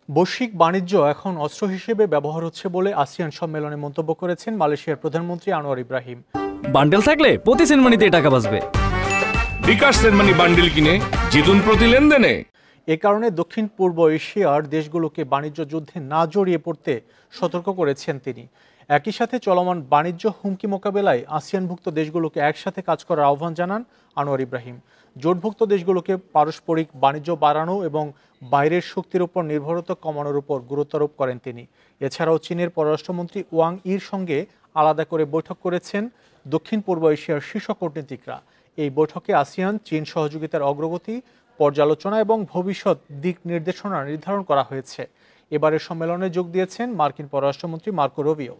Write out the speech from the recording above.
বৈশ্বিক বাণিজ্য এখন অস্ত্র হিসেবে ব্যবহার হচ্ছে বলে আসিয়ান সম্মেলনে মন্তব্য করেছেন মালয়েশিয়ার প্রধানমন্ত্রী আনোয়ার ইব্রাহিম। বান্ডেল থাকলে প্রতি সেনমানিতে টাকা বাঁচবে। বিকাশ সেনমানি বান্ডেল কিনে জিতুন প্রতি লেনদেনে। এ কারণে দক্ষিণ পূর্ব এশিয়ার দেশগুলোকে বাণিজ্য যুদ্ধে না জড়িয়ে পড়তে সতর্ক করেছেন তিনি। একই সাথে চলমান বাণিজ্য হুমকি মোকাবেলায় আসিয়ানভুক্ত দেশগুলোকে একসাথে কাজ করার আহ্বান জানান আনোয়ার ইব্রাহিম। জোটভুক্ত দেশগুলোকে পারস্পরিক বাণিজ্য বাড়ানো এবং বাইরের শক্তির উপর নির্ভরতা কমানোর উপর গুরুত্বারোপ করেন তিনি। এছাড়াও চীনের পররাষ্ট্রমন্ত্রী ওয়াং ইর সঙ্গে আলাদা করে বৈঠক করেছেন দক্ষিণ পূর্ব এশিয়ার শীর্ষ কূটনীতিকরা। এই বৈঠকে আসিয়ান চীন সহযোগিতার অগ্রগতি পর্যালোচনা এবং ভবিষ্যৎ দিক নির্দেশনা নির্ধারণ করা হয়েছে। এবারের সম্মেলনে যোগ দিয়েছেন মার্কিন পররাষ্ট্রমন্ত্রী মার্কো রুবিও।